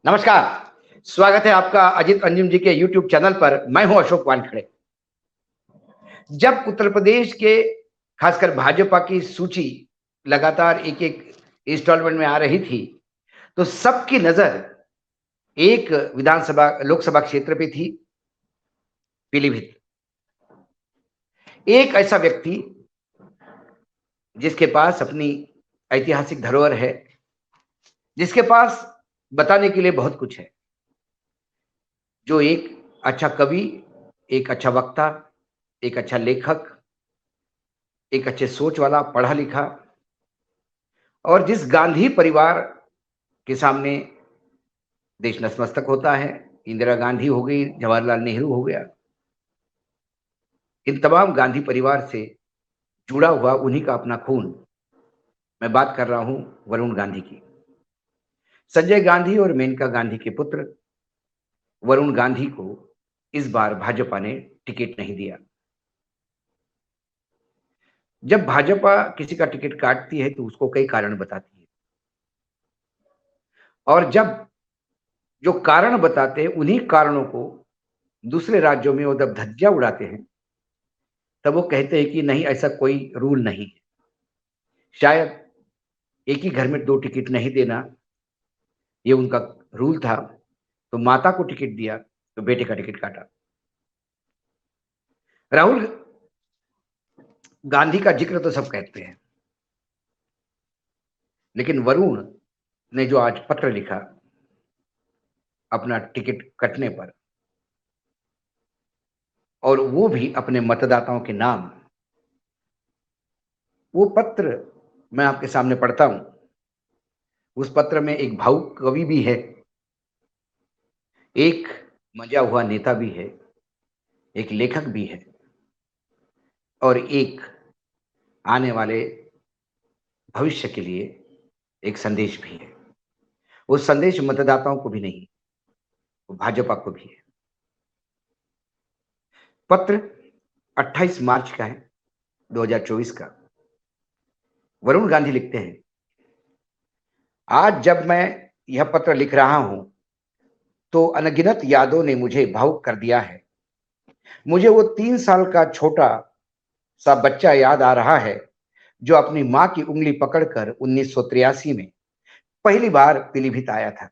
नमस्कार, स्वागत है आपका अजीत अंजुम जी के यूट्यूब चैनल पर। मैं हूं अशोक वानखड़े। जब उत्तर प्रदेश के खासकर भाजपा की सूची लगातार एक-एक इंस्टॉलमेंट में आ रही थी, तो सबकी नजर एक लोकसभा क्षेत्र पे थी, पीलीभीत। एक ऐसा व्यक्ति जिसके पास अपनी ऐतिहासिक धरोहर है, जिसके पास बताने के लिए बहुत कुछ है, जो एक अच्छा कवि, एक अच्छा वक्ता, एक अच्छा लेखक, एक अच्छे सोच वाला, पढ़ा लिखा, और जिस गांधी परिवार के सामने देश नतमस्तक होता है। इंदिरा गांधी हो गई, जवाहरलाल नेहरू हो गया, इन तमाम गांधी परिवार से जुड़ा हुआ उन्हीं का अपना खून। मैं बात कर रहा हूं वरुण गांधी की। संजय गांधी और मेनका गांधी के पुत्र वरुण गांधी को इस बार भाजपा ने टिकट नहीं दिया। जब भाजपा किसी का टिकट काटती है तो उसको कई कारण बताती है, और जब जो कारण बताते हैं उन्हीं कारणों को दूसरे राज्यों में वो जब धज्जियां उड़ाते हैं, तब वो कहते हैं कि नहीं, ऐसा कोई रूल नहीं है। शायद एक ही घर में दो टिकट नहीं देना, ये उनका रूल था। तो माता को टिकट दिया तो बेटे का टिकट काटा। राहुल गांधी का जिक्र तो सब कहते हैं, लेकिन वरुण ने जो आज पत्र लिखा अपना टिकट कटने पर, और वो भी अपने मतदाताओं के नाम, वो पत्र मैं आपके सामने पढ़ता हूं। उस पत्र में एक भावुक कवि भी है, एक मजा हुआ नेता भी है, एक लेखक भी है, और एक आने वाले भविष्य के लिए एक संदेश भी है। वो संदेश मतदाताओं को भी नहीं, वो भाजपा को भी है। पत्र 28 मार्च का है, 2024 का। वरुण गांधी लिखते हैं, आज जब मैं यह पत्र लिख रहा हूं तो अनगिनत यादों ने मुझे भावुक कर दिया है। मुझे वो 3 साल का छोटा सा बच्चा याद आ रहा है जो अपनी मां की उंगली पकड़कर 1983 में पहली बार पीलीभीत आया था।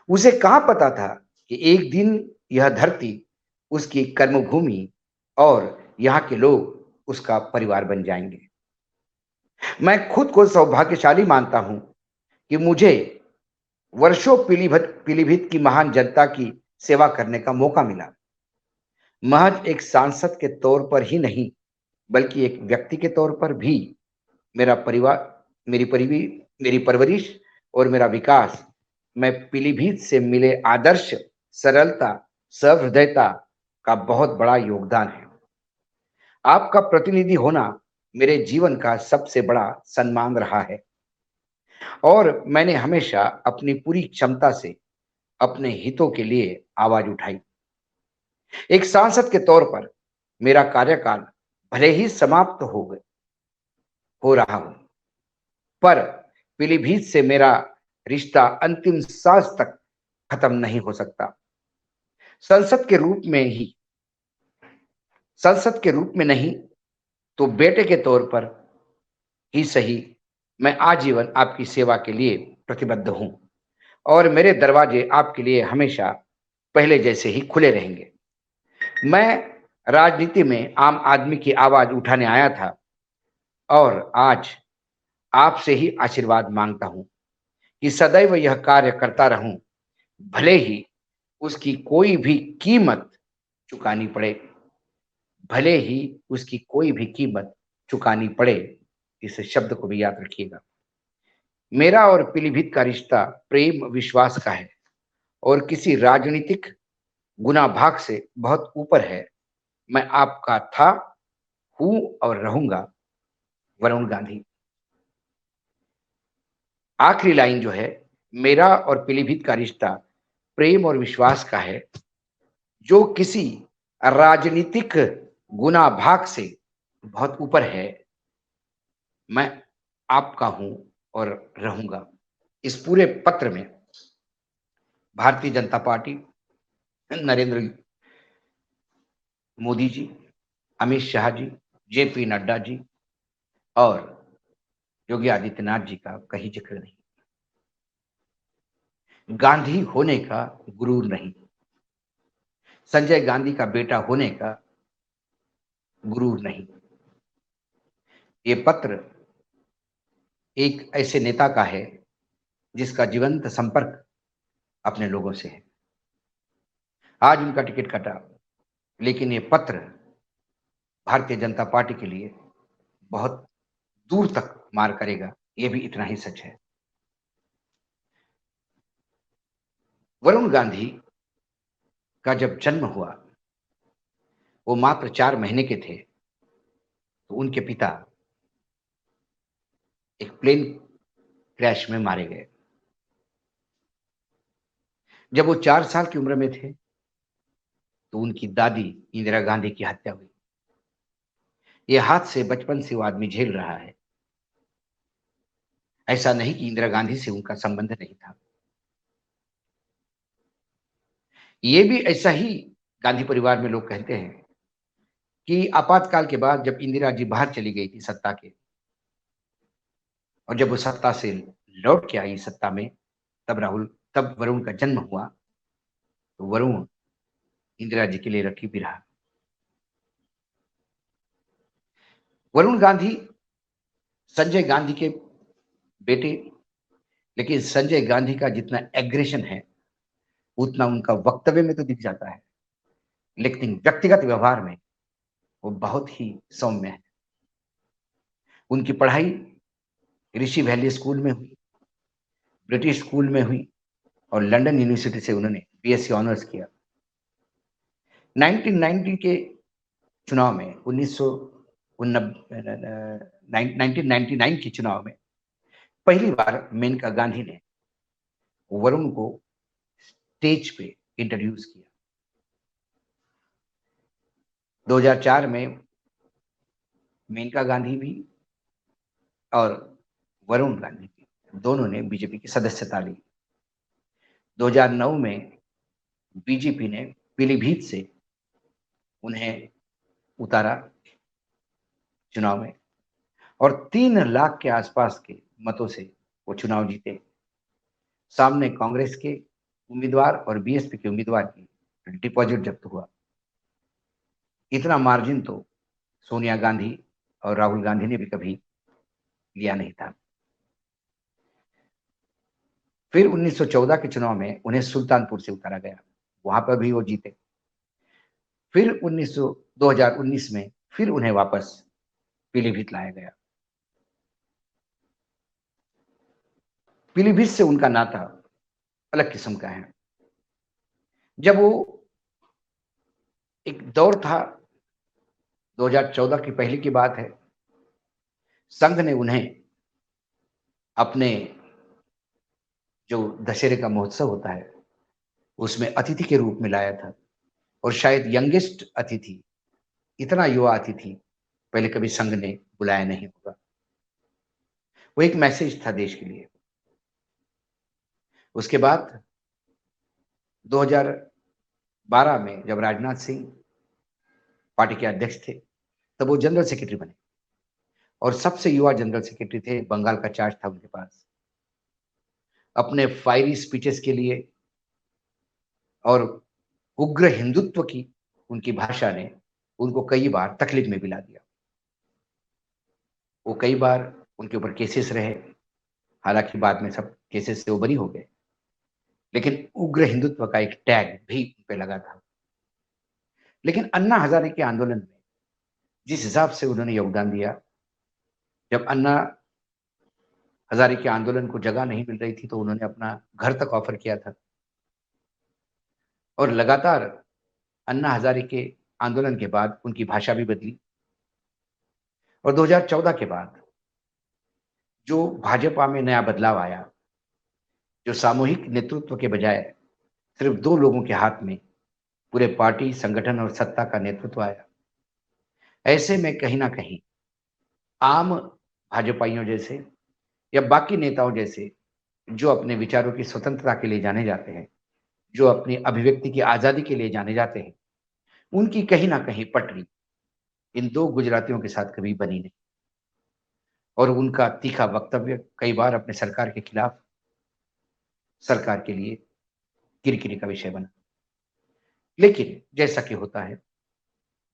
उसे कहां पता था कि एक दिन यह धरती उसकी कर्मभूमि और यहाँ के लोग उसका परिवार बन जाएंगे। मैं खुद को सौभाग्यशाली मानता हूं कि मुझे वर्षों पीलीभीत की महान जनता की सेवा करने का मौका मिला। महज एक सांसद के तौर पर ही नहीं, बल्कि एक व्यक्ति के तौर पर भी मेरा परिवार, मेरी परवरिश और मेरा विकास, मैं पीलीभीत से मिले आदर्श, सरलता, सहृदयता का बहुत बड़ा योगदान है। आपका प्रतिनिधि होना मेरे जीवन का सबसे बड़ा सम्मान रहा है, और मैंने हमेशा अपनी पूरी क्षमता से अपने हितों के लिए आवाज उठाई। एक सांसद के तौर पर मेरा कार्यकाल भले ही समाप्त हो रहा हो, पर पीलीभीत से मेरा रिश्ता अंतिम सांस तक खत्म नहीं हो सकता। संसद के रूप में ही संसद के रूप में नहीं, तो बेटे के तौर पर ही सही, मैं आजीवन आपकी सेवा के लिए प्रतिबद्ध हूं, और मेरे दरवाजे आपके लिए हमेशा पहले जैसे ही खुले रहेंगे। मैं राजनीति में आम आदमी की आवाज उठाने आया था, और आज आपसे ही आशीर्वाद मांगता हूं कि सदैव यह कार्य करता रहूं, भले ही उसकी कोई भी कीमत चुकानी पड़े, भले ही उसकी कोई भी कीमत चुकानी पड़े। इस शब्द को भी याद रखिएगा। मेरा और पीलीभीत का रिश्ता प्रेम विश्वास का है, और किसी राजनीतिक गुना भाग से बहुत ऊपर है। मैं आपका था, हूं और रहूंगा, वरुण गांधी। आखिरी लाइन जो है, मेरा और पीलीभीत का रिश्ता प्रेम और विश्वास का है, जो किसी राजनीतिक गुना भाग से बहुत ऊपर है। मैं आपका हूं और रहूंगा। इस पूरे पत्र में भारतीय जनता पार्टी, नरेंद्र मोदी जी, अमित शाह जी, जेपी नड्डा जी और योगी आदित्यनाथ जी का कहीं जिक्र नहीं। गांधी होने का गुरूर नहीं, संजय गांधी का बेटा होने का गुरूर नहीं। ये पत्र एक ऐसे नेता का है जिसका जीवंत संपर्क अपने लोगों से है। आज उनका टिकट कटा, लेकिन ये पत्र भारतीय जनता पार्टी के लिए बहुत दूर तक मार करेगा, ये भी इतना ही सच है। वरुण गांधी का जब जन्म हुआ, वो मात्र 4 महीने के थे, तो उनके पिता एक प्लेन क्रैश में मारे गए। जब वो 4 साल की उम्र में थे, तो उनकी दादी इंदिरा गांधी की हत्या हुई। ये हादसे बचपन से वो आदमी झेल रहा है। ऐसा नहीं कि इंदिरा गांधी से उनका संबंध नहीं था। ये भी ऐसा ही गांधी परिवार में लोग कहते हैं कि आपातकाल के बाद जब इंदिरा जी बाहर चली गई थी सत्ता के, और जब वो सत्ता से लौट के आई सत्ता में, तब वरुण का जन्म हुआ। तो वरुण इंदिरा जी के लिए रखी भी रहा। वरुण गांधी संजय गांधी के बेटे, लेकिन संजय गांधी का जितना एग्रेशन है उतना उनका वक्तव्य में तो दिख जाता है, लेकिन व्यक्तिगत व्यवहार में वो बहुत ही सौम्य है। उनकी पढ़ाई ऋषि वैली स्कूल में हुई, ब्रिटिश स्कूल में हुई, और लंदन यूनिवर्सिटी से उन्होंने बीएससी ऑनर्स किया। 1990 के चुनाव में 1999 के चुनाव में पहली बार मेनका गांधी ने वरुण को स्टेज पे इंट्रोड्यूस किया। 2004 में मेनका गांधी भी और वरुण गांधी भी दोनों ने बीजेपी की सदस्यता ली। 2009 में बीजेपी ने पीलीभीत से उन्हें उतारा चुनाव में, और 3 लाख के आसपास के मतों से वो चुनाव जीते। सामने कांग्रेस के उम्मीदवार और बीएसपी के उम्मीदवार की डिपॉजिट जब्त हुआ। इतना मार्जिन तो सोनिया गांधी और राहुल गांधी ने भी कभी लिया नहीं था। फिर 1914 के चुनाव में उन्हें सुल्तानपुर से उतारा गया, वहां पर भी वो जीते। फिर 2019 में फिर उन्हें वापस पीलीभीत लाया गया। पीलीभीत से उनका नाता अलग किस्म का है। जब वो एक दौर था, 2014 की पहले की बात है, संघ ने उन्हें अपने जो दशहरे का महोत्सव होता है उसमें अतिथि के रूप में लाया था, और शायद यंगेस्ट अतिथि, इतना युवा अतिथि पहले कभी संघ ने बुलाया नहीं होगा। वो एक मैसेज था देश के लिए। उसके बाद 2012 में जब राजनाथ सिंह पार्टी के अध्यक्ष थे, तब वो जनरल सेक्रेटरी बने, और सबसे युवा जनरल सेक्रेटरी थे, बंगाल का चार्ज था उनके पास। अपने फायरी स्पीचेस के लिए और उग्र हिंदुत्व की उनकी भाषा ने उनको कई बार तकलीफ में भी ला दिया। वो कई बार उनके ऊपर केसेस रहे, हालांकि बाद में सब केसेस से वो बरी हो गए, लेकिन उग्र हिंदुत्व का एक टैग भी उन पे लगा था। लेकिन अन्ना हजारे के आंदोलन में जिस हिसाब से उन्होंने योगदान दिया, जब अन्ना हजारे के आंदोलन को जगह नहीं मिल रही थी तो उन्होंने अपना घर तक ऑफर किया था, और लगातार अन्ना हजारे के आंदोलन के बाद उनकी भाषा भी बदली। और 2014 के बाद जो भाजपा में नया बदलाव आया, जो सामूहिक नेतृत्व के बजाय सिर्फ 2 लोगों के हाथ में पूरे पार्टी संगठन और सत्ता का नेतृत्व आया, ऐसे में कहीं ना कहीं आम भाजपाइयों जैसे या बाकी नेताओं जैसे जो अपने विचारों की स्वतंत्रता के लिए जाने जाते हैं, जो अपनी अभिव्यक्ति की आज़ादी के लिए जाने जाते हैं, उनकी कहीं न कहीं पटरी इन 2 गुजरातियों के साथ कभी बनी नहीं और उनका तीखा वक्तव्य कई बार अपने सरकार के खिलाफ, सरकार के लिए किरकिरी का विषय बना। लेकिन जैसा कि होता है,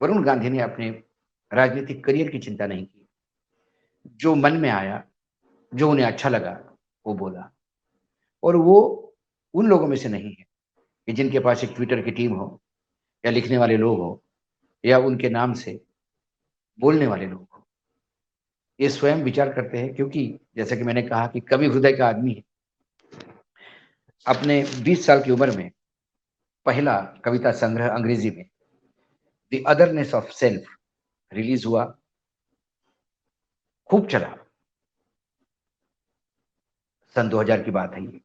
वरुण गांधी ने अपने राजनीतिक करियर की चिंता नहीं की। जो मन में आया, जो उन्हें अच्छा लगा, वो बोला और वो उन लोगों में से नहीं है कि जिनके पास एक ट्विटर की टीम हो या लिखने वाले लोग हों या उनके नाम से बोलने वाले लोग हों। ये स्वयं विचार करते हैं क्योंकि जैसा कि मैंने कहा कि कवि हृदय का आदमी है। अपने 20 साल की उम्र में पहला कविता संग्रह अंग्रेजी में the otherness of self release हुआ, खूब चला। सन 2000 की बात है ये।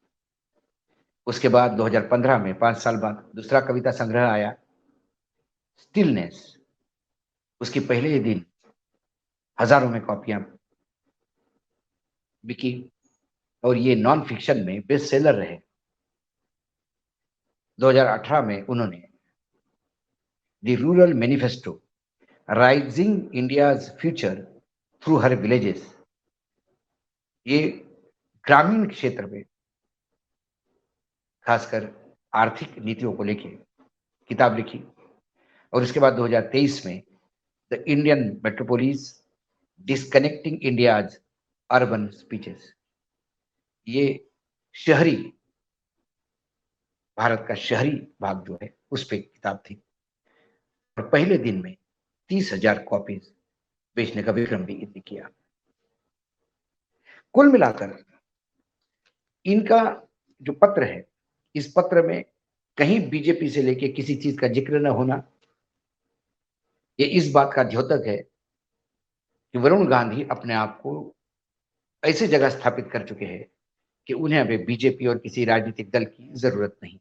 उसके बाद 2015 में 5 साल बाद दूसरा कविता संग्रह आया, स्टिलनेस। उसके पहले ही दिन हज़ारों में कॉपियाँ बिकी और ये नॉन फिक्शन में बेस्ट सेलर रहे। 2018 में उन्होंने the rural manifesto rising India's future through her villages, ये ग्रामीण क्षेत्र में खासकर आर्थिक नीतियों को लेके किताब लिखी और उसके बाद 2023 में the Indian metropolis disconnecting India's urban speeches, ये शहरी भारत का शहरी भाग जो है उस पे किताब थी और पहले दिन में 30,000 कॉपीज बेचने का विक्रम भी इतने किया। कुल मिलाकर इनका जो पत्र है, इस पत्र में कहीं बीजेपी से लेके किसी चीज का जिक्र न होना, ये इस बात का द्योतक है कि वरुण गांधी अपने आप को ऐसी जगह स्थापित कर चुके हैं कि उन्हें अभी बीजेपी और किसी राजनीतिक दल की जरूरत नहीं,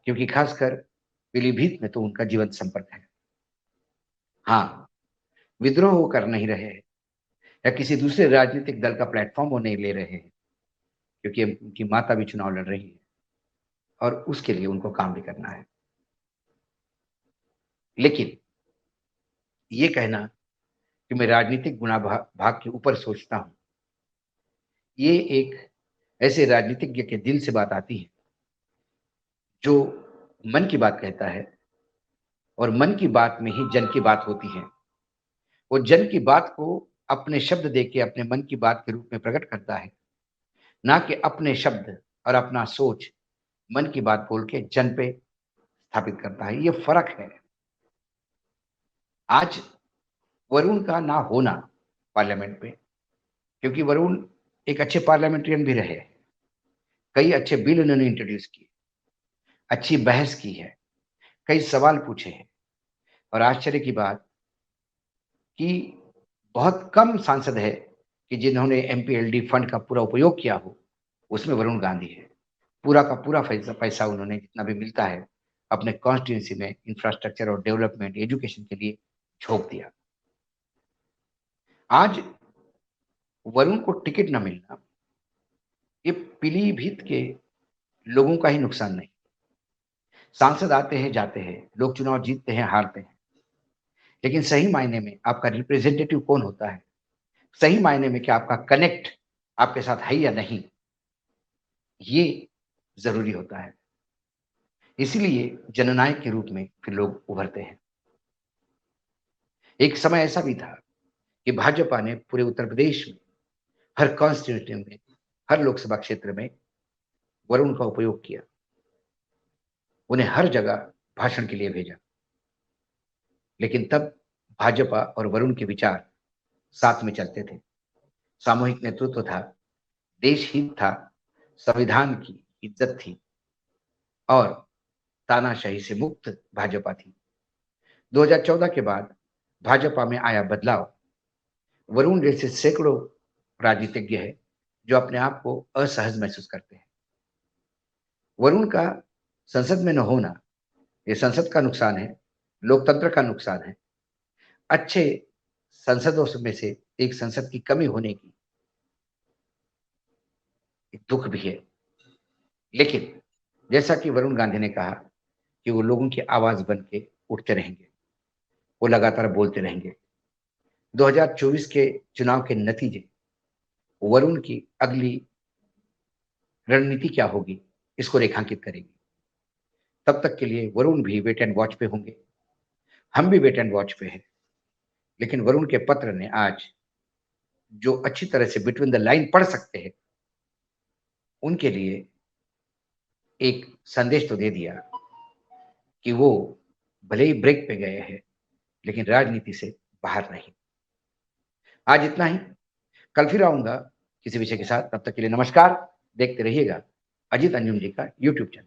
क्योंकि खासकर पीलीभीत में तो उनका जीवंत संपर्क है। हाँ, विद्रोह वो कर नहीं रहे हैं या किसी दूसरे राजनीतिक दल का प्लेटफॉर्म वो नहीं ले रहे हैं, क्योंकि उनकी माता भी चुनाव लड़ रही है और उसके लिए उनको काम भी करना है। लेकिन ये कहना कि मैं राजनीतिक गुणा भाग के ऊपर सोचता हूँ, ये एक ऐसे राजनीतिज्ञ के दिल से बात आती है जो मन की बात कहता है और मन की बात में ही जन की बात होती है। वो जन की बात को अपने शब्द देके अपने मन की बात के रूप में प्रकट करता है, ना कि अपने शब्द और अपना सोच मन की बात बोल के जन पे स्थापित करता है। ये फर्क है। आज वरुण का ना होना पार्लियामेंट में, क्योंकि वरुण एक अच्छे पार्लियामेंटेरियन भी रहे, कई अच्छे बिल उन्होंने इंट्रोड्यूस किए, अच्छी बहस की है, कई सवाल पूछे हैं और आश्चर्य की बात कि बहुत कम सांसद है कि जिन्होंने एमपीएलडी फंड का पूरा उपयोग किया हो, उसमें वरुण गांधी है। पूरा का पूरा पैसा पैसा उन्होंने जितना भी मिलता है अपने कॉन्स्टिट्यूंसी में इंफ्रास्ट्रक्चर और डेवलपमेंट एजुकेशन के लिए झोंक दिया। आज वरुण को टिकट न मिलना ये पीलीभीत के लोगों का ही नुकसान नहीं। सांसद आते हैं जाते हैं, लोग चुनाव जीतते हैं हारते हैं, लेकिन सही मायने में आपका रिप्रेजेंटेटिव कौन होता है, सही मायने में क्या आपका कनेक्ट आपके साथ है या नहीं, ये जरूरी होता है। इसीलिए जननायक के रूप में फिर लोग उभरते हैं। एक समय ऐसा भी था कि भाजपा ने पूरे उत्तर प्रदेश में हर कॉन्स्टिट्यूंसी में, हर लोकसभा क्षेत्र में वरुण का उपयोग किया, उन्हें हर जगह भाषण के लिए भेजा। लेकिन तब भाजपा और वरुण के विचार साथ में चलते थे। सामूहिक नेतृत्व था, देश हित था, संविधान की इज्जत थी और तानाशाही से मुक्त भाजपा थी। 2014 के बाद भाजपा में आया बदलाव। वरुण जैसे सैकड़ों राजनीतिज्ञ है जो अपने आप को असहज महसूस करते हैं। वरुण का संसद में न होना ये संसद का नुकसान है, लोकतंत्र का नुकसान है। अच्छे संसदों में से एक संसद की कमी होने की एक दुख भी है। लेकिन जैसा कि वरुण गांधी ने कहा कि वो लोगों की आवाज बन के उठते रहेंगे, वो लगातार बोलते रहेंगे। 2024 के चुनाव के नतीजे वरुण की अगली रणनीति क्या होगी, इसको रेखांकित करेगी। तब तक के लिए वरुण भी वेट एंड वॉच पे होंगे, हम भी वेट एंड वॉच पे हैं। लेकिन वरुण के पत्र ने आज जो अच्छी तरह से बिटवीन द लाइन पढ़ सकते हैं, उनके लिए एक संदेश तो दे दिया कि वो भले ही ब्रेक पे गए हैं, लेकिन राजनीति से बाहर नहीं। आज इतना ही। कल फिर आऊंगा किसी विषय के साथ। तब तक के लिए नमस्कार। देखते रहिएगा अजीत अंजुम जी का यूट्यूब चैनल।